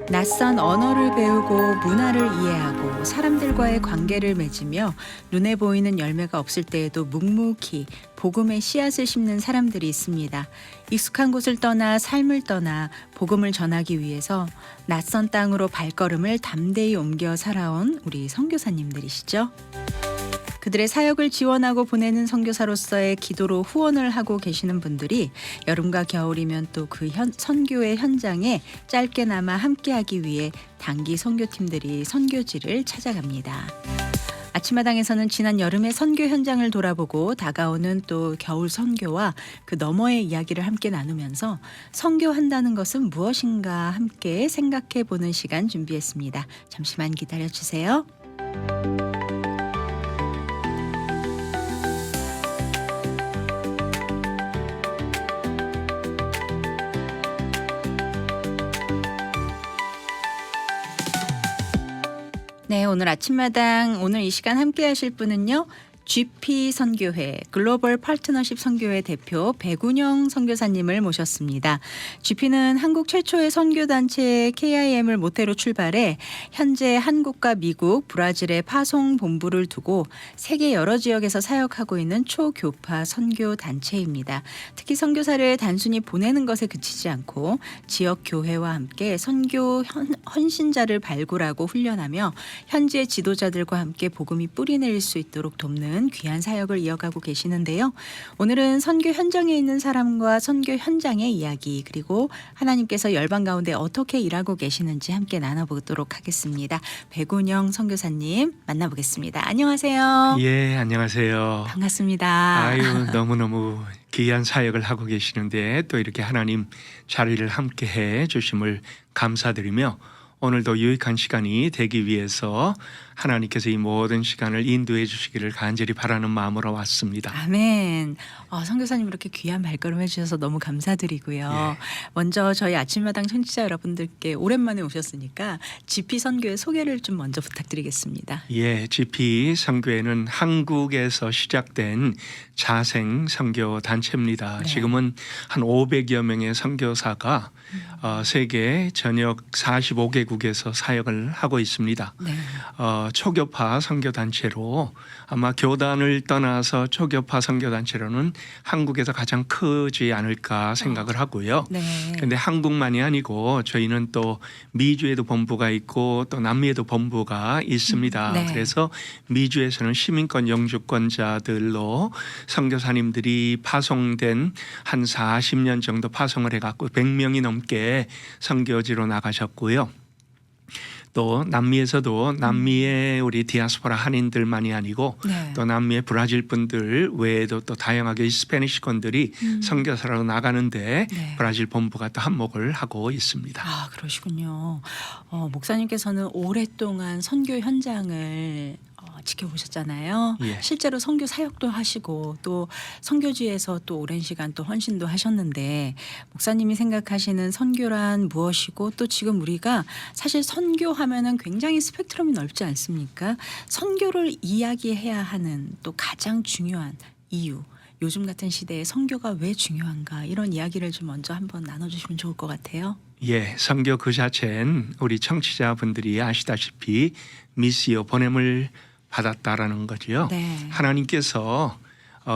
낯선 언어를 배우고 문화를 이해하고 사람들과의 관계를 맺으며 눈에 보이는 열매가 없을 때에도 묵묵히 복음의 씨앗을 심는 사람들이 있습니다. 익숙한 곳을 떠나 삶을 떠나 복음을 전하기 위해서 낯선 땅으로 발걸음을 담대히 옮겨 살아온 우리 선교사님들이시죠. 그들의 사역을 지원하고 보내는 선교사로서의 기도로 후원을 하고 계시는 분들이 여름과 겨울이면 또 그 선교의 현장에 짧게나마 함께하기 위해 단기 선교팀들이 선교지를 찾아갑니다. 아침마당에서는 지난 여름의 선교 현장을 돌아보고 다가오는 또 겨울 선교와 그 너머의 이야기를 함께 나누면서 선교한다는 것은 무엇인가 함께 생각해 보는 시간 준비했습니다. 잠시만 기다려 주세요. 네, 오늘 아침마당 오늘 이 시간 함께 하실 분은요. GP 선교회 글로벌 파트너십 선교회 대표 백운영 선교사님을 모셨습니다. GP는 한국 최초의 선교단체 KIM을 모태로 출발해 현재 한국과 미국, 브라질에 파송 본부를 두고 세계 여러 지역에서 사역하고 있는 초교파 선교단체입니다. 특히 선교사를 단순히 보내는 것에 그치지 않고 지역 교회와 함께 선교 헌신자를 발굴하고 훈련하며 현지의 지도자들과 함께 복음이 뿌리내릴 수 있도록 돕는 귀한 사역을 이어가고 계시는데요. 오늘은 선교 현장에 있는 사람과 선교 현장의 이야기 그리고 하나님께서 열방 가운데 어떻게 일하고 계시는지 함께 나눠보도록 하겠습니다. 백운영 선교사님 만나보겠습니다. 안녕하세요. 예, 안녕하세요. 반갑습니다. 아유, 너무너무 귀한 사역을 하고 계시는데 또 이렇게 하나님 자리를 함께 해 주심을 감사드리며 오늘도 유익한 시간이 되기 위해서 하나님께서 이 모든 시간을 인도해 주시기를 간절히 바라는 마음으로 왔습니다. 아멘. 선교사님 이렇게 귀한 발걸음 해주셔서 너무 감사드리고요. 예. 먼저 저희 아침마당 청취자 여러분들께 오랜만에 오셨으니까 GP 선교의 소개를 좀 먼저 부탁드리겠습니다. 예, GP 선교회는 한국에서 시작된 자생 선교 단체입니다. 네. 지금은 한 500여 명의 선교사가 세계 전역 45개국에서 사역을 하고 있습니다. 네. 초교파 선교단체로 아마 교단을 떠나서 초교파 선교단체로는 한국에서 가장 크지 않을까 생각을 하고요. 네. 그런데 한국만이 아니고 저희는 또 미주에도 본부가 있고 또 남미에도 본부가 있습니다. 네. 그래서 미주에서는 시민권 영주권자들로 선교사님들이 파송된 한 40년 정도 파송을 해갖고 100명이 넘게 선교지로 나가셨고요. 또 남미에서도 남미의 우리 디아스포라 한인들만이 아니고 네. 또 남미의 브라질 분들 외에도 또 다양하게 스페니시권들이 선교사로 나가는데 네. 브라질 본부가 또 한몫을 하고 있습니다. 아, 그러시군요. 목사님께서는 오랫동안 선교 현장을 지켜보셨잖아요. 예. 실제로 선교 사역도 하시고 또 선교지에서 또 오랜 시간 또 헌신도 하셨는데 목사님이 생각하시는 선교란 무엇이고 또 지금 우리가 사실 선교하면은 굉장히 스펙트럼이 넓지 않습니까? 선교를 이야기해야 하는 또 가장 중요한 이유. 요즘 같은 시대에 선교가 왜 중요한가 이런 이야기를 좀 먼저 한번 나눠주시면 좋을 것 같아요. 예, 선교 그 자체는 우리 청취자분들이 아시다시피 미시오 보냄을 받았다라는 거지요. 네. 하나님께서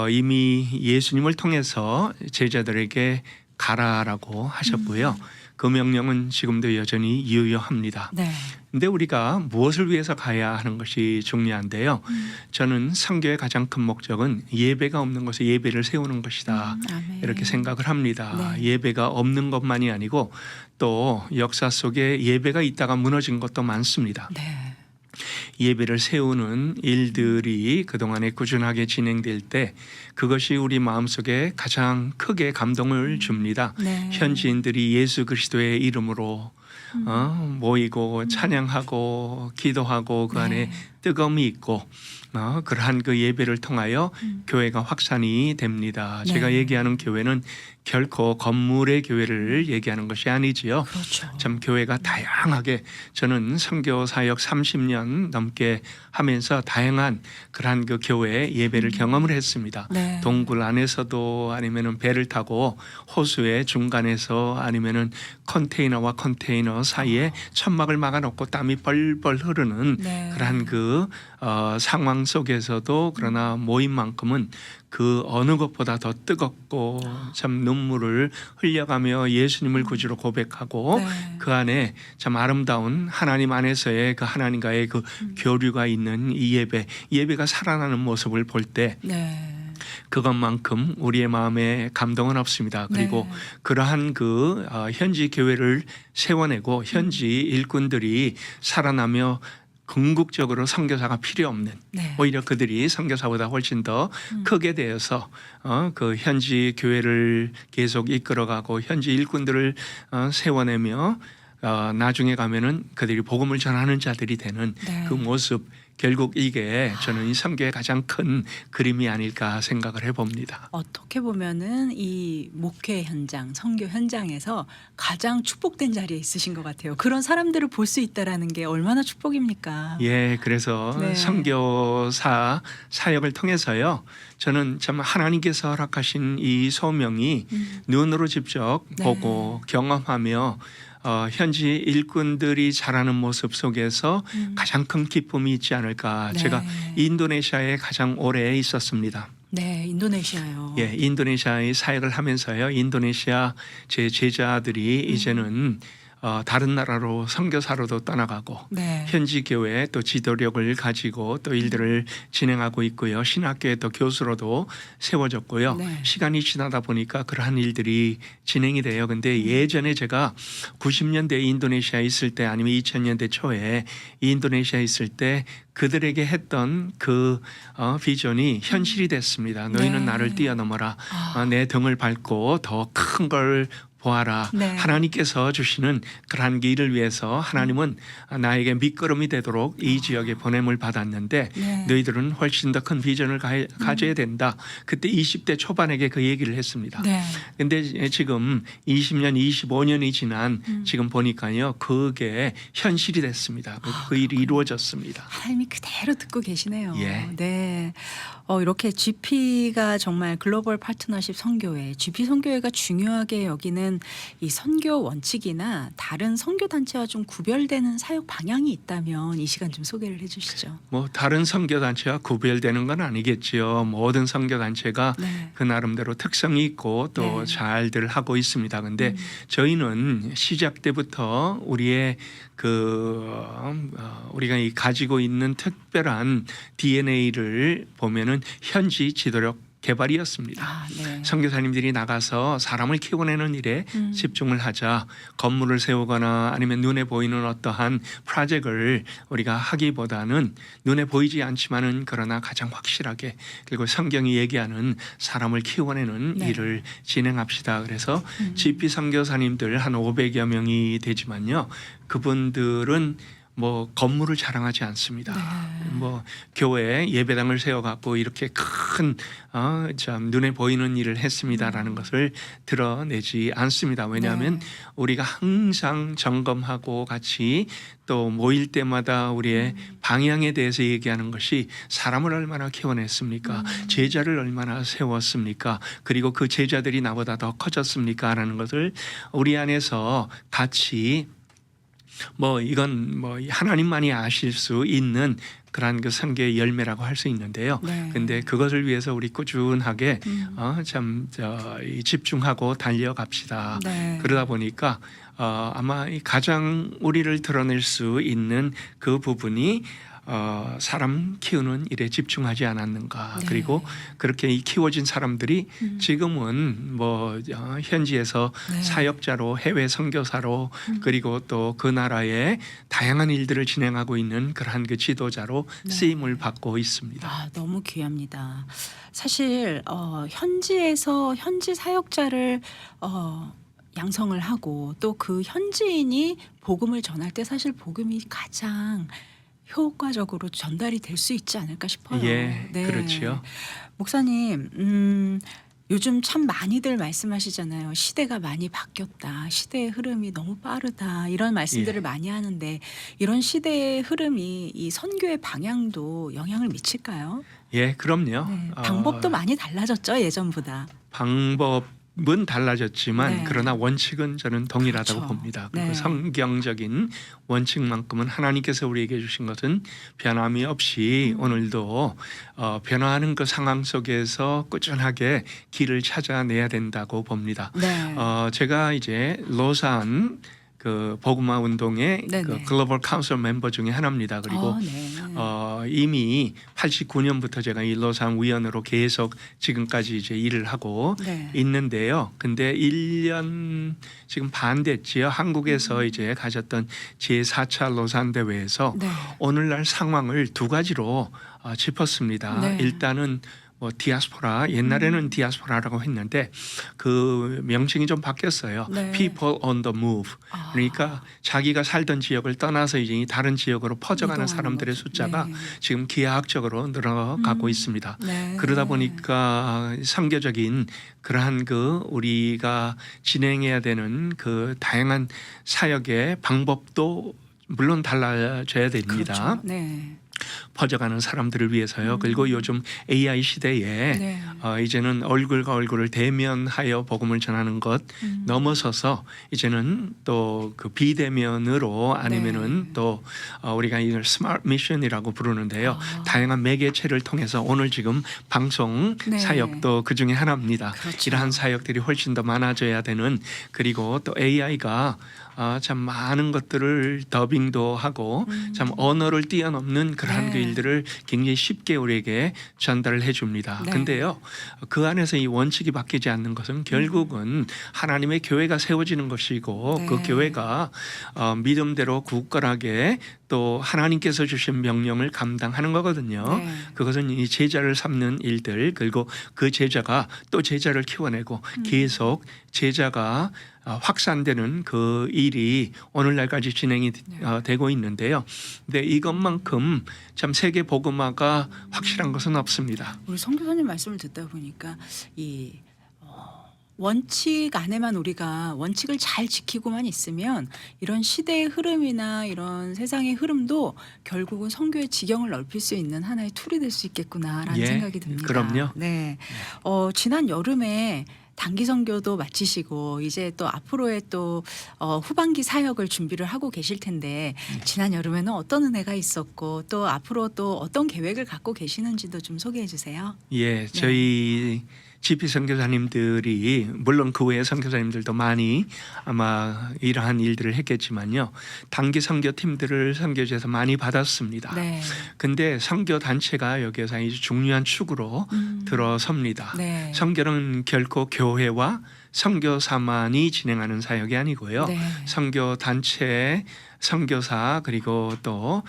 이미 예수님을 통해서 제자들에게 가라라고 하셨고요. 그 명령은 지금도 여전히 유효합니다. 네. 근데 우리가 무엇을 위해서 가야 하는 것이 중요한데요. 저는 선교의 가장 큰 목적은 예배가 없는 곳에 예배를 세우는 것이다. 아멘. 이렇게 생각을 합니다. 네. 예배가 없는 것만이 아니고 또 역사 속에 예배가 있다가 무너진 것도 많습니다. 네. 예배를 세우는 일들이 그동안에 꾸준하게 진행될 때 그것이 우리 마음속에 가장 크게 감동을 줍니다. 네. 현지인들이 예수 그리스도의 이름으로 모이고 찬양하고 기도하고 그 안에 네. 뜨거움이 있고 그러한 그 예배를 통하여 교회가 확산이 됩니다. 네. 제가 얘기하는 교회는 결코 건물의 교회를 얘기하는 것이 아니지요. 그렇죠. 참 교회가 다양하게 저는 선교 사역 30년 넘게 하면서 다양한 그러한 그 교회 예배를 경험을 했습니다. 네. 동굴 안에서도 아니면은 배를 타고 호수의 중간에서 아니면은 컨테이너와 컨테이너 사이에 천막을 막아놓고 땀이 뻘뻘 흐르는 네. 그러한 그 상황 속에서도 그러나 모임만큼은 그 어느 것보다 더 뜨겁고 참 눈물을 흘려가며 예수님을 구주로 고백하고 네. 그 안에 참 아름다운 하나님 안에서의 그 하나님과의 그 교류가 있는 이 예배가 살아나는 모습을 볼 때 네. 그것만큼 우리의 마음에 감동은 없습니다. 그리고 네. 그러한 그 현지 교회를 세워내고 현지 일꾼들이 살아나며 궁극적으로 선교사가 필요 없는 네. 오히려 그들이 선교사보다 훨씬 더 크게 되어서 그 현지 교회를 계속 이끌어가고 현지 일꾼들을 세워내며 나중에 가면은 그들이 복음을 전하는 자들이 되는 네. 그 모습, 결국 이게 저는 이 선교의 가장 큰 그림이 아닐까 생각을 해봅니다. 어떻게 보면은 이 목회 현장, 선교 현장에서 가장 축복된 자리에 있으신 것 같아요. 그런 사람들을 볼 수 있다라는 게 얼마나 축복입니까? 예, 그래서 네. 선교사 사역을 통해서요. 저는 참 하나님께서 허락하신 이 소명이 눈으로 직접 네. 보고 경험하며 현지 일꾼들이 자라는 모습 속에서 가장 큰 기쁨이 있지 않을까. 네. 제가 인도네시아에 가장 오래 있었습니다. 네, 인도네시아요. 예, 인도네시아의 사역을 하면서요. 인도네시아 제 제자들이 이제는 다른 나라로 선교사로도 떠나가고 네. 현지 교회에 또 지도력을 가지고 또 일들을 진행하고 있고요. 신학교에 또 교수로도 세워졌고요. 네. 시간이 지나다 보니까 그러한 일들이 진행이 돼요. 근데 예전에 제가 90년대 인도네시아에 있을 때 아니면 2000년대 초에 인도네시아에 있을 때 그들에게 했던 그 비전이 현실이 됐습니다. 너희는 네. 나를 뛰어넘어라. 내 등을 밟고 더 큰 걸 보아라. 네. 하나님께서 주시는 그러한 길을 위해서 하나님은 나에게 밑거름이 되도록 이 지역에 보냄을 받았는데 네. 너희들은 훨씬 더 큰 비전을 가져야 된다. 그때 20대 초반에게 그 얘기를 했습니다. 네. 근데 지금 20년, 25년이 지난 지금 보니까요. 그게 현실이 됐습니다. 그 일이 이루어졌습니다. 하나님이 그대로 듣고 계시네요. 예. 네. 이렇게 GP가 정말 글로벌 파트너십 선교회, GP 선교회가 중요하게 여기는 이 선교 원칙이나 다른 선교 단체와 좀 구별되는 사역 방향이 있다면 이 시간 좀 소개를 해주시죠. 뭐 다른 선교 단체와 구별되는 건 아니겠지요. 모든 선교 단체가 네. 그 나름대로 특성이 있고 또 네. 잘들 하고 있습니다. 근데 저희는 시작 때부터 우리의 우리가 가지고 있는 특별한 DNA를 보면은 현지 지도력 개발이었습니다. 네. 선교사님들이 나가서 사람을 키워내는 일에 집중을 하자. 건물을 세우거나 아니면 눈에 보이는 어떠한 프로젝트를 우리가 하기보다는 눈에 보이지 않지만은 그러나 가장 확실하게 그리고 성경이 얘기하는 사람을 키워내는 네. 일을 진행합시다. 그래서 GP 선교사님들 한 500여 명이 되지만요. 그분들은 뭐 건물을 자랑하지 않습니다. 네. 뭐 교회에 예배당을 세워갖고 이렇게 큰 참 눈에 보이는 일을 했습니다라는 것을 드러내지 않습니다. 왜냐하면 네. 우리가 항상 점검하고 같이 또 모일 때마다 우리의 방향에 대해서 얘기하는 것이 사람을 얼마나 키워냈습니까? 제자를 얼마나 세웠습니까? 그리고 그 제자들이 나보다 더 커졌습니까? 라는 것을 우리 안에서 같이 뭐 이건 뭐 하나님만이 아실 수 있는 그러한 그 선교의 열매라고 할 수 있는데요. 네. 근데 그것을 위해서 우리 꾸준하게 집중하고 달려갑시다. 네. 그러다 보니까 아마 가장 우리를 드러낼 수 있는 그 부분이 사람 키우는 일에 집중하지 않았는가. 네. 그리고 그렇게 이 키워진 사람들이 지금은 뭐 현지에서 네. 사역자로 해외 선교사로 그리고 또 그 나라의 다양한 일들을 진행하고 있는 그러한 그 지도자로 네. 쓰임을 받고 있습니다. 너무 귀합니다. 사실 현지에서 현지 사역자를 양성을 하고 또 그 현지인이 복음을 전할 때 사실 복음이 가장 효과적으로 전달이 될 수 있지 않을까 싶어요. 예, 그렇지요. 목사님, 요즘 참 많이들 말씀하시잖아요. 시대가 많이 바뀌었다. 시대의 흐름이 너무 빠르다. 이런 말씀들을 예. 많이 하는데 이런 시대의 흐름이 이 선교의 방향도 영향을 미칠까요? 예, 그럼요. 네, 방법도 많이 달라졌죠, 예전보다. 방법은 달라졌지만 네. 그러나 원칙은 저는 동일하다고 그렇죠. 봅니다. 그리고 네. 성경적인 원칙만큼은 하나님께서 우리에게 주신 것은 변함이 없이 오늘도 변화하는 그 상황 속에서 꾸준하게 길을 찾아내야 된다고 봅니다. 네. 제가 이제 로산 그 복음화 운동의 네네. 그 글로벌 카운슬 멤버 중에 하나입니다. 그리고 네. 이미 89년부터 제가 이 로산 위원으로 계속 지금까지 이제 일을 하고 네. 있는데요. 근데 1년 지금 반 됐지요. 한국에서 이제 가졌던 제4차 로산 대회에서 네. 오늘날 상황을 두 가지로 짚었습니다. 네. 일단은 뭐 디아스포라, 옛날에는 디아스포라라고 했는데 그 명칭이 좀 바뀌었어요. 네. People on the move. 아. 그러니까 자기가 살던 지역을 떠나서 이제 다른 지역으로 퍼져가는 이동하는 사람들의 거죠. 숫자가 네. 지금 기하학적으로 늘어가고 있습니다. 네. 그러다 보니까 선교적인 그러한 그 우리가 진행해야 되는 그 다양한 사역의 방법도 물론 달라져야 됩니다. 그렇죠. 네. 퍼져가는 사람들을 위해서요. 그리고 요즘 AI 시대에 네. 이제는 얼굴과 얼굴을 대면하여 복음을 전하는 것 넘어서서 이제는 또 그 비대면으로 아니면은 네. 또 우리가 이걸 스마트 미션이라고 부르는데요. 다양한 매개체를 통해서 오늘 지금 방송 네. 사역도 그 중에 하나입니다. 그렇죠. 이러한 사역들이 훨씬 더 많아져야 되는, 그리고 또 AI가 참 많은 것들을 더빙도 하고 참 언어를 뛰어넘는 그러한 네. 그 일들을 굉장히 쉽게 우리에게 전달을 해줍니다. 네. 근데요, 그 안에서 이 원칙이 바뀌지 않는 것은 결국은 하나님의 교회가 세워지는 것이고 네. 그 교회가 믿음대로 굳건하게 또 하나님께서 주신 명령을 감당하는 거거든요. 네. 그것은 이 제자를 삼는 일들, 그리고 그 제자가 또 제자를 키워내고 계속 제자가 확산되는 그 일이 오늘날까지 진행이 되고 있는데요. 근데 이것만큼 참 세계 복음화가 확실한 것은 없습니다. 우리 선교사님 말씀을 듣다 보니까 이 원칙 안에만 우리가 원칙을 잘 지키고만 있으면 이런 시대의 흐름이나 이런 세상의 흐름도 결국은 선교의 지경을 넓힐 수 있는 하나의 툴이 될 수 있겠구나라는 예, 생각이 듭니다. 그럼요. 네. 지난 여름에 단기 선교도 마치시고 이제 또 앞으로의 또 후반기 사역을 준비를 하고 계실 텐데 지난 여름에는 어떤 은혜가 있었고 또 앞으로 또 어떤 계획을 갖고 계시는지도 좀 소개해 주세요. 예, 저희 GP 선교사님들이 물론 그 외의 선교사님들도 많이 아마 이러한 일들을 했겠지만요. 단기 선교팀들을 선교지에서 많이 받았습니다. 네. 근데 선교 단체가 여기에서 아주 중요한 축으로 들어섭니다. 네. 선교는 결코 교회와 선교사만이 진행하는 사역이 아니고요. 네. 선교 단체, 선교사, 그리고 또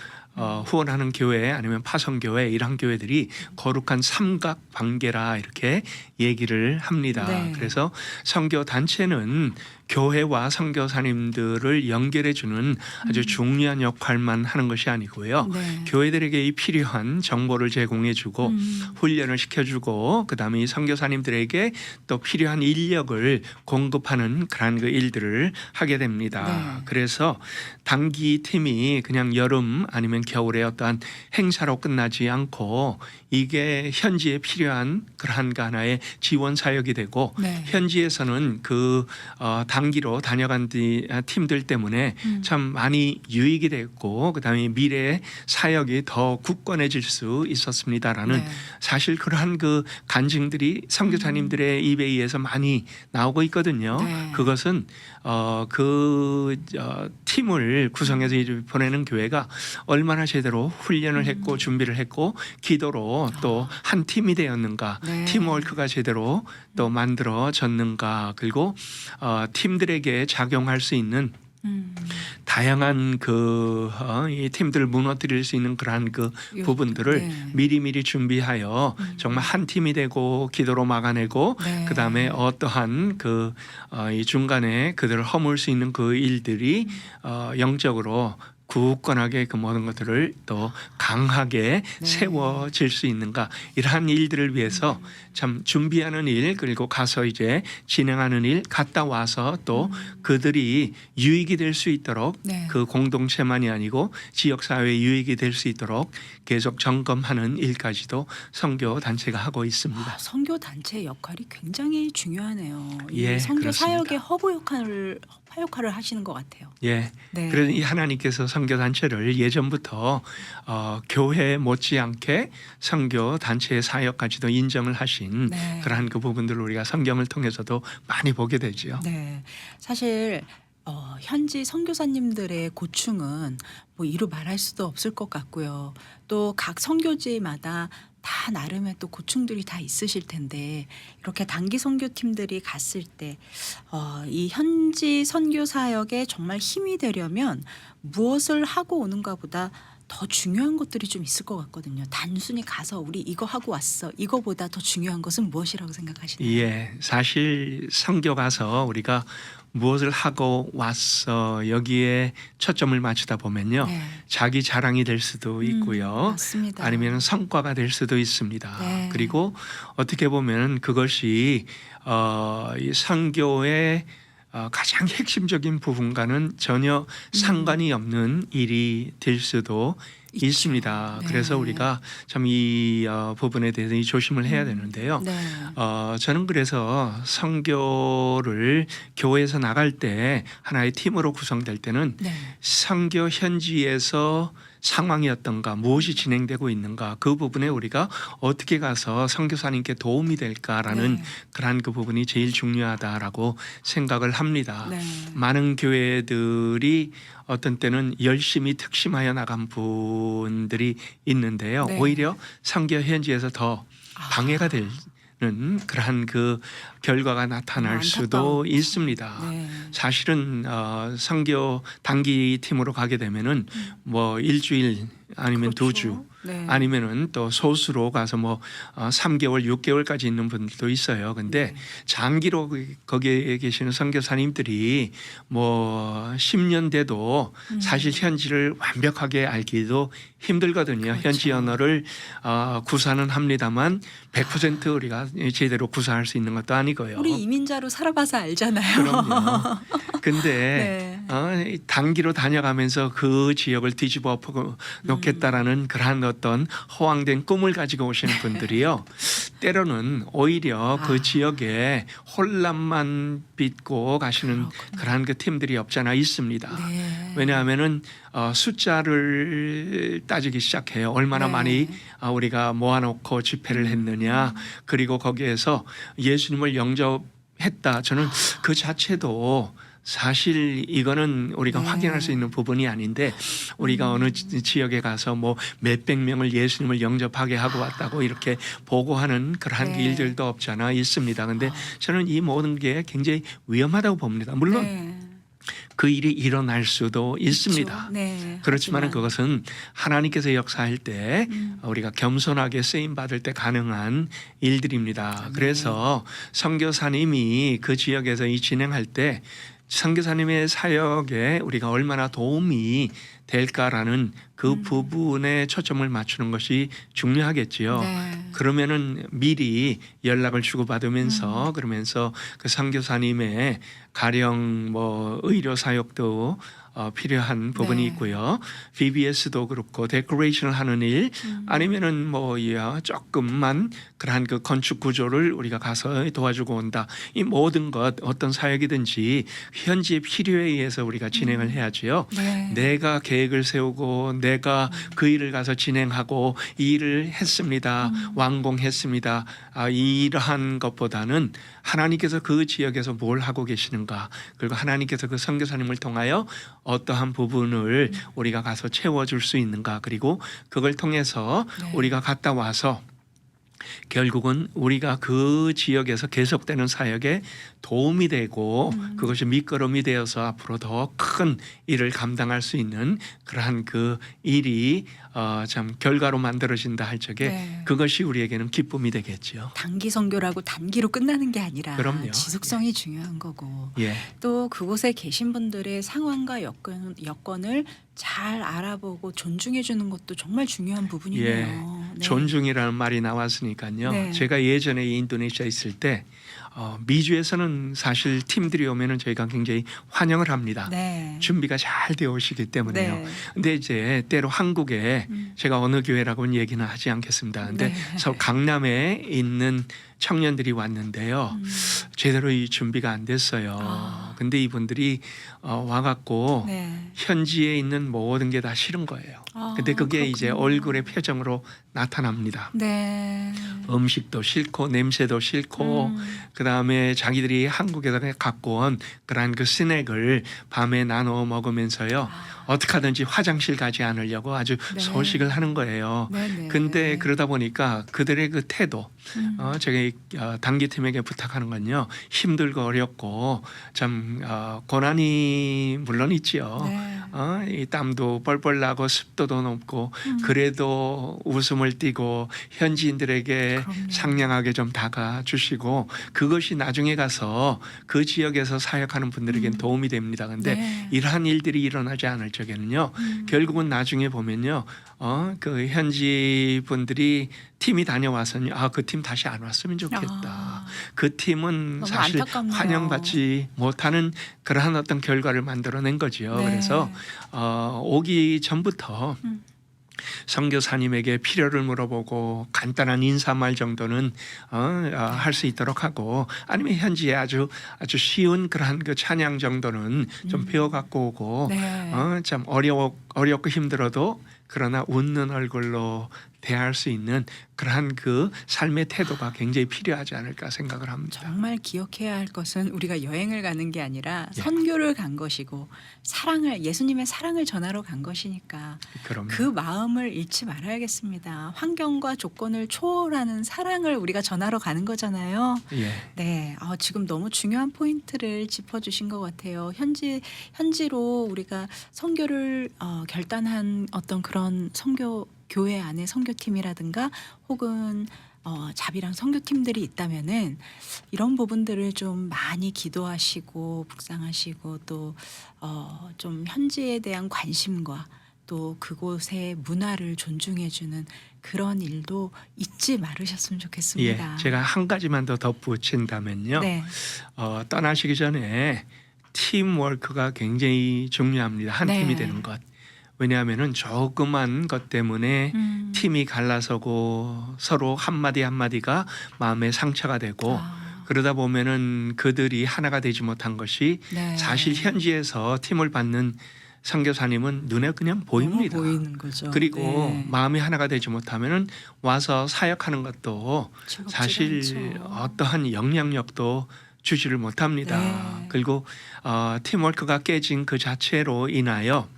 후원하는 교회 아니면 파송교회, 이러한 교회들이 거룩한 삼각 관계라 이렇게 얘기를 합니다. 네. 그래서 선교 단체는 교회와 선교사님들을 연결해 주는 아주 중요한 역할만 하는 것이 아니고요. 네. 교회들에게 이 필요한 정보를 제공해 주고 훈련을 시켜주고 그다음에 이 선교사님들에게 또 필요한 인력을 공급하는 그러한 그 일들을 하게 됩니다. 네. 그래서 단기 팀이 그냥 여름 아니면 겨울에 어떠한 행사로 끝나지 않고 이게 현지에 필요한 그러한 그 하나의 지원 사역이 되고 네. 현지에서는 그 단기로 다녀간 팀들 때문에 참 많이 유익이 됐고 그다음에 미래의 사역이 더 굳건해질 수 있었습니다라는 네. 사실 그러한 그 간증들이 선교사님들의 입에 의해서 많이 나오고 있거든요. 네. 그것은 팀을 구성해서 이제 보내는 교회가 얼마나 제대로 훈련을 했고 준비를 했고 기도로 또 한 팀이 되었는가, 네. 팀워크가 제대로 또 만들어졌는가, 그리고 팀들에게 작용할 수 있는 다양한 이 팀들을 무너뜨릴 수 있는 그러한 그 부분들을 네. 미리미리 준비하여 정말 한 팀이 되고 기도로 막아내고 네. 그다음에 어떠한 이 중간에 그들을 허물 수 있는 그 일들이 영적으로 굳건하게 그 모든 것들을 또 강하게 네. 세워질 수 있는가, 이러한 일들을 위해서 참 준비하는 일, 그리고 가서 이제 진행하는 일, 갔다 와서 또 그들이 유익이 될 수 있도록 네. 그 공동체만이 아니고 지역사회에 유익이 될 수 있도록 계속 점검하는 일까지도 선교 단체가 하고 있습니다. 선교 단체의 역할이 굉장히 중요하네요. 이 예, 선교 그렇습니다. 사역의 허브 역할을 하시는 것 같아요. 예. 네. 그래서 이 하나님께서 선교 단체를 예전부터 교회 못지않게 선교 단체의 사역까지도 인정을 하신 네. 그러한 그 부분들을 우리가 성경을 통해서도 많이 보게 되죠. 네, 사실 현지 선교사님들의 고충은 뭐 이루 말할 수도 없을 것 같고요. 또 각 선교지마다 다 나름의 또 고충들이 다 있으실 텐데 이렇게 단기 선교팀들이 갔을 때 이 현지 선교 사역에 정말 힘이 되려면 무엇을 하고 오는가보다 더 중요한 것들이 좀 있을 것 같거든요. 단순히 가서 우리 이거 하고 왔어. 이거보다 더 중요한 것은 무엇이라고 생각하시나요? 예, 사실 선교 가서 우리가 무엇을 하고 왔어 여기에 초점을 맞추다 보면요, 네. 자기 자랑이 될 수도 있고요, 맞습니다. 아니면 성과가 될 수도 있습니다. 네. 그리고 어떻게 보면 그것이 이 선교의 가장 핵심적인 부분과는 전혀 상관이 없는 일이 될 수도 있죠. 있습니다. 네. 그래서 우리가 참 이 부분에 대해서 이 조심을 해야 되는데요. 네. 저는 그래서 선교를 교회에서 나갈 때 하나의 팀으로 구성될 때는 네. 선교 현지에서 상황이 어떤가, 무엇이 진행되고 있는가, 그 부분에 우리가 어떻게 가서 선교사님께 도움이 될까라는 네. 그러한 그 부분이 제일 중요하다라고 생각을 합니다. 네. 많은 교회들이 어떤 때는 열심히 특심하여 나간 분들이 있는데요. 네. 오히려 선교 현지에서 더 방해가 되는 그러한 그 결과가 나타날 수도 있습니다. 네. 사실은 선교 단기 팀으로 가게 되면은 뭐 일주일 아니면 그렇죠. 2주 네. 아니면은 또 소수로 가서 뭐 3개월, 6개월까지 있는 분들도 있어요. 근데 네. 장기로 거기에 계시는 선교사님들이 뭐 10년 돼도 사실 현지를 완벽하게 알기도 힘들거든요. 그렇죠. 현지 언어를 구사는 합니다만 100% 우리가 제대로 구사할 수 있는 것도 아니고요. 우리 이민자로 살아봐서 알잖아요. 그럼요. 근데 네. 단기로 다녀가면서 그 지역을 뒤집어 엎어 놓겠다라는 그러한 어떤 허황된 꿈을 가지고 오시는 분들이요, 때로는 오히려 그 지역에 혼란만 빚고 가시는 그렇군요. 그러한 그 팀들이 없잖아 있습니다. 네. 왜냐하면은 숫자를 따지기 시작해요. 얼마나 네. 많이 우리가 모아놓고 집회를 했느냐, 그리고 거기에서 예수님을 영접했다. 저는 그 자체도 사실 이거는 우리가 네. 확인할 수 있는 부분이 아닌데, 우리가 어느 지역에 가서 뭐 몇백 명을 예수님을 영접하게 하고 왔다고 이렇게 보고하는 그러한 네. 일들도 없잖아 있습니다. 근데 저는 이 모든 게 굉장히 위험하다고 봅니다. 물론 네. 그 일이 일어날 수도 있습니다. 있죠. 네. 그렇지만 하지만 그것은 하나님께서 역사할 때 우리가 겸손하게 쓰임 받을 때 가능한 일들입니다. 그래서 선교사님이 그 지역에서 이 진행할 때 선교사님의 사역에 우리가 얼마나 도움이 될까라는 그 부분에 초점을 맞추는 것이 중요하겠지요. 네. 그러면은 미리 연락을 주고받으면서 그러면서 그 선교사님의 가령 뭐 의료 사역도 필요한 부분이 네. 있고요. VBS도 그렇고 데코레이션을 하는 일 아니면은 뭐 조금만 그러한 그 건축 구조를 우리가 가서 도와주고 온다. 이 모든 것 어떤 사역이든지 현지의 필요에 의해서 우리가 진행을 해야지요. 네. 내가 계획을 세우고 내가 그 일을 가서 진행하고 이 일을 했습니다. 완공했습니다. 이러한 것보다는 하나님께서 그 지역에서 뭘 하고 계시는가, 그리고 하나님께서 그 선교사님을 통하여 어떠한 부분을 우리가 가서 채워줄 수 있는가, 그리고 그걸 통해서 네. 우리가 갔다 와서 결국은 우리가 그 지역에서 계속되는 사역에 도움이 되고 그것이 밑거름이 되어서 앞으로 더 큰 일을 감당할 수 있는 그러한 그 일이 참 결과로 만들어진다 할 적에 네. 그것이 우리에게는 기쁨이 되겠지요. 단기 선교라고 단기로 끝나는 게 아니라 그럼요. 지속성이 중요한 거고 예. 또 그곳에 계신 분들의 상황과 여건을 잘 알아보고 존중해 주는 것도 정말 중요한 부분이네요. 네. 존중이라는 말이 나왔으니까요. 네. 제가 예전에 인도네시아 있을 때 미주에서는 사실 팀들이 오면은 저희가 굉장히 환영을 합니다. 네. 준비가 잘 되어 오시기 때문에요. 네. 근데 이제 때로 한국에 제가 어느 교회라고는 얘기는 하지 않겠습니다. 근데 네. 서울 강남에 있는 청년들이 왔는데요. 제대로 이 준비가 안 됐어요. 아. 근데 이분들이 와갖고 네. 현지에 있는 모든 게 다 싫은 거예요. 아, 근데 그게 이제 그렇군요. 얼굴의 표정으로 나타납니다. 네. 음식도 싫고 냄새도 싫고 그다음에 자기들이 한국에다가 갖고 온 그러한 그 스낵을 밤에 나눠 먹으면서요. 어떻게 하든지 화장실 가지 않으려고 아주 네. 소식을 하는 거예요. 네네. 근데 그러다 보니까 그들의 그 태도 제가 단기팀에게 부탁하는 건요. 힘들고 어렵고 참 고난이 물론 있지요. 네. 이 땀도 뻘뻘 나고 습도도 높고 그래도 웃음을 띠고 현지인들에게 그럼요. 상냥하게 좀 다가주시고 그것이 나중에 가서 그 지역에서 사역하는 분들에겐 도움이 됩니다. 근데 네. 이러한 일들이 일어나지 않을 적에는요. 결국은 나중에 보면요. 그 현지 분들이 팀이 다녀와서는 그 팀 다시 안 왔으면 좋겠다. 아. 그 팀은 너무 사실 안타깝네요. 환영받지 못하는 그러한 어떤 결과를 만들어낸 거지요. 네. 그래서 오기 전부터 선교사님에게 필요를 물어보고 간단한 인사말 정도는 할 수 있도록 하고 아니면 현지에 아주 쉬운 그러한 그 찬양 정도는 좀 배워갖고 오고 네. 참 어렵고 힘들어도 그러나 웃는 얼굴로 대할 수 있는 그러한 그 삶의 태도가 굉장히 필요하지 않을까 생각을 합니다. 정말 기억해야 할 것은 우리가 여행을 가는 게 아니라 예. 선교를 간 것이고 예수님의 사랑을 전하러 간 것이니까 그럼요. 그 마음을 잃지 말아야겠습니다. 환경과 조건을 초월하는 사랑을 우리가 전하러 가는 거잖아요. 예. 네, 지금 너무 중요한 포인트를 짚어주신 것 같아요. 현지로 우리가 선교를 결단한 어떤 그런 교회 안에 선교팀이라든가 혹은 자비랑 선교팀들이 있다면은 이런 부분들을 좀 많이 기도하시고 묵상하시고 또 좀 현지에 대한 관심과 또 그곳의 문화를 존중해주는 그런 일도 잊지 말으셨으면 좋겠습니다. 예. 제가 한 가지만 더 덧붙인다면요. 네. 떠나시기 전에 팀워크가 굉장히 중요합니다. 한 네. 팀이 되는 것. 왜냐하면은 조그만 것 때문에 팀이 갈라서고 서로 한마디 한마디가 마음에 상처가 되고 그러다 보면은 그들이 하나가 되지 못한 것이 네. 사실 현지에서 팀을 받는 선교사님은 눈에 그냥 보입니다. 너무 보이는 거죠. 그리고 네. 마음이 하나가 되지 못하면은 와서 사역하는 것도 즐겁지가 사실 않죠. 어떠한 영향력도 주지를 못합니다. 네. 그리고 팀워크가 깨진 그 자체로 인하여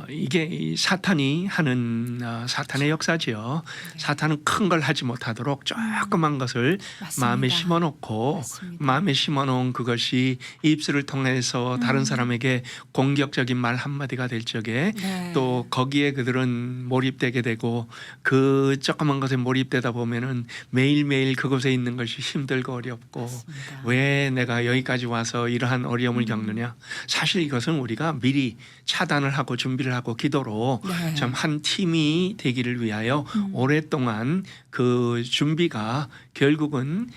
이게 이 사탄이 하는 사탄의 역사지요. 네. 사탄은 큰 걸 하지 못하도록 조그만 것을 맞습니다. 마음에 심어놓고 맞습니다. 마음에 심어놓은 그것이 입술을 통해서 다른 사람에게 공격적인 말 한마디가 될 적에 네. 또 거기에 그들은 몰입되게 되고 그 조그만 것에 몰입되다 보면은 매일매일 그곳에 있는 것이 힘들고 어렵고 맞습니다. 왜 내가 여기까지 와서 이러한 어려움을 겪느냐. 사실 이것은 우리가 미리 차단을 하고 준비를 하고 기도로 네. 참 한 팀이 되기를 위하여 오랫동안 그 준비가 결국은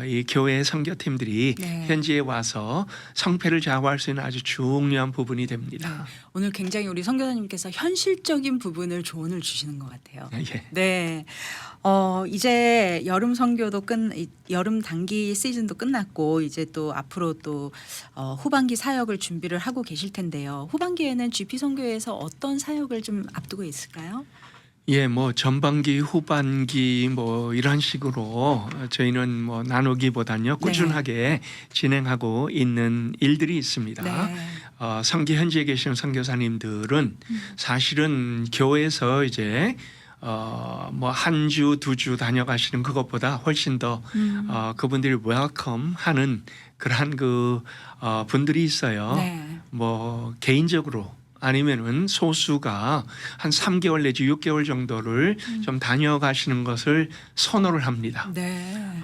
이 교회 선교팀들이 네. 현지에 와서 성패를 좌우할 수 있는 아주 중요한 부분이 네. 됩니다. 오늘 굉장히 우리 선교사님께서 현실적인 부분을 조언을 주시는 것 같아요. 예. 네. 이제 여름 단기 시즌도 끝났고 이제 또 앞으로 또 후반기 사역을 준비를 하고 계실 텐데요. 후반기에는 GP 선교회에서 어떤 사역을 좀 앞두고 있을까요? 예, 뭐 전반기, 후반기 뭐 이런 식으로 저희는 뭐 나누기보다는요 꾸준하게 진행하고 있는 일들이 있습니다. 네. 현지에 계시는 선교사님들은 사실은 교회에서 이제 뭐 한 주, 두 주 다녀가시는 그것보다 훨씬 더 그분들이 웰컴하는 그러한 분들이 있어요. 네. 뭐 개인적으로 아니면은 소수가 한 3개월 내지 6개월 정도를 좀 다녀가시는 것을 선호를 합니다. 네.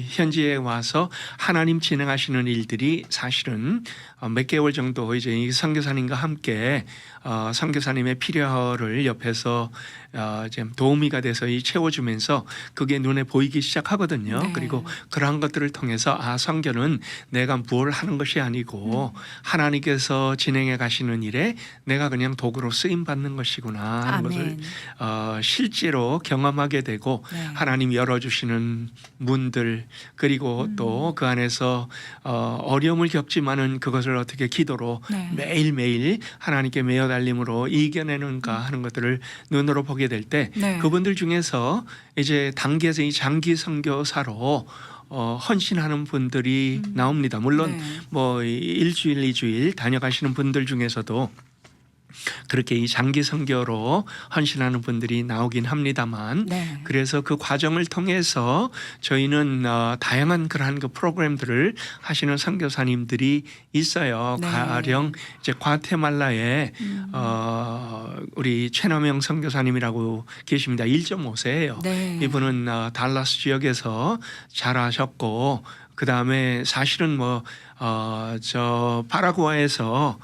현지에 와서 하나님 진행하시는 일들이 사실은 몇 개월 정도 이제 이 선교사님과 함께 선교사님의 필요를 옆에서 좀 도우미가 돼서 채워주면서 그게 눈에 보이기 시작하거든요. 네. 그리고 그러한 것들을 통해서 선교는 내가 뭘 하는 것이 아니고 하나님께서 진행해 가시는 일에 내가 그냥 도구로 쓰임 받는 것이구나 하는 것을 실제로 경험하게 되고 네. 하나님 열어주시는 문들 그리고 또 그 안에서 어려움을 겪지만은 그것을 어떻게 기도로 네. 매일매일 하나님께 매어 달림으로 이겨내는가 하는 것들을 눈으로 보게 될 때 네. 그분들 중에서 이제 단계에서 이 장기 선교사로 헌신하는 분들이 나옵니다. 물론 네. 뭐 일주일, 이주일 다녀가시는 분들 중에서도 그렇게 이 장기 선교로 헌신하는 분들이 나오긴 합니다만 네. 그래서 그 과정을 통해서 저희는 다양한 그러한 프로그램들을 하시는 선교사님들이 있어요. 네. 가령 이제 과테말라에 우리 최남영 선교사님이라고 계십니다. 1.5세예요. 네. 이분은 달라스 지역에서 자라셨고 그 다음에 사실은 저 파라구아에서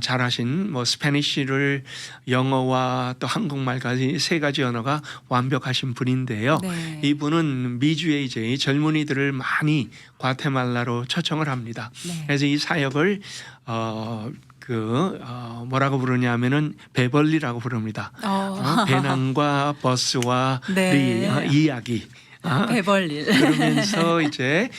잘하신 스페니쉬를 영어와 또 한국말까지 3가지 언어가 완벽하신 분인데요. 네. 이분은 미주에 이제 이 젊은이들을 많이 과테말라로 초청을 합니다. 네. 그래서 이 사역을 뭐라고 부르냐면은 배벌리라고 부릅니다. 배낭과 버스와 네. 이야기. 배벌릴. 그러면서 이제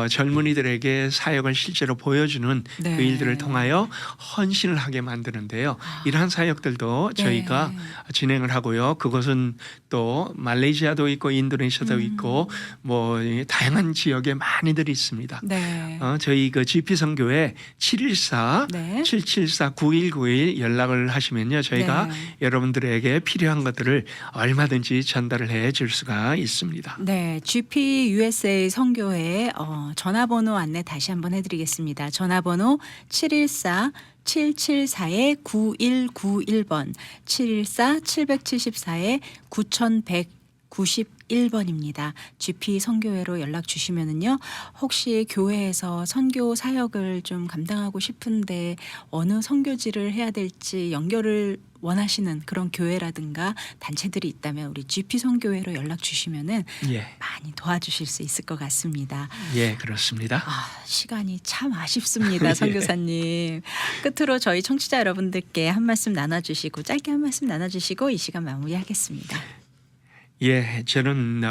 젊은이들에게 사역을 실제로 보여주는 네. 그 일들을 통하여 헌신을 하게 만드는데요. 이러한 사역들도 네. 저희가 진행을 하고요. 그것은 또 말레이시아도 있고 인도네시아도 있고 뭐 다양한 지역에 많이들 있습니다. 네. 저희 GP 선교회 714 네. 774-9191 연락을 하시면요. 저희가 네. 여러분들에게 필요한 것들을 얼마든지 전달을 해 줄 수가 있습니다. 네, GP USA 선교회 전화번호 안내 다시 한번 해드리겠습니다. 전화번호 714-774-9191번 714-774-9191번입니다. GP 선교회로 연락 주시면은요. 혹시 교회에서 선교 사역을 좀 감당하고 싶은데 어느 선교지를 해야 될지 연결을 원하시는 그런 교회라든가 단체들이 있다면 우리 GP 선교회로 연락 주시면은 예. 많이 도와주실 수 있을 것 같습니다. 예, 그렇습니다. 시간이 참 아쉽습니다, 예. 선교사님. 끝으로 저희 청취자 여러분들께 한 말씀 나눠주시고 짧게 한 말씀 나눠주시고 이 시간 마무리하겠습니다. 예, 저는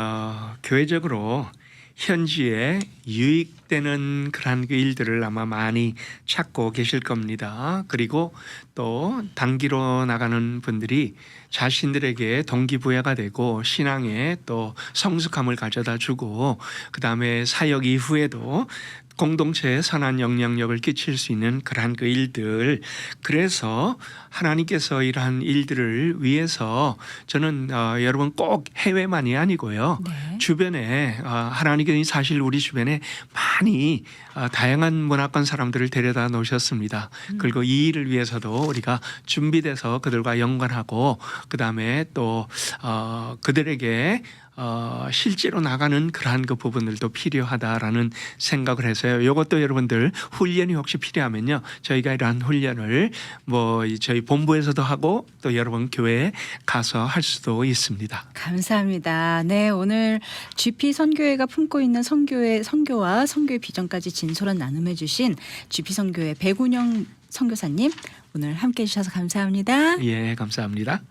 교회적으로 현지에 유익되는 그런 일들을 아마 많이 찾고 계실 겁니다. 그리고 또 단기로 나가는 분들이 자신들에게 동기부여가 되고 신앙에 또 성숙함을 가져다 주고 그다음에 사역 이후에도 공동체에 선한 영향력을 끼칠 수 있는 그러한 일들 그래서 하나님께서 이러한 일들을 위해서 저는 여러분 꼭 해외만이 아니고요. 네. 주변에 하나님께서 사실 우리 주변에 많이 다양한 문화권 사람들을 데려다 놓으셨습니다. 그리고 이 일을 위해서도 우리가 준비돼서 그들과 연관하고 그다음에 또 그들에게 실제로 나가는 그러한 부분들도 필요하다라는 생각을 해서요. 이것도 여러분들 훈련이 혹시 필요하면요. 저희가 이러한 훈련을 저희 본부에서도 하고 또 여러분 교회에 가서 할 수도 있습니다. 감사합니다. 네, 오늘 GP 선교회가 품고 있는 선교와 선교의 비전까지 진솔한 나눔해 주신 GP 선교회 백운영 선교사님 오늘 함께해 주셔서 감사합니다. 예, 감사합니다.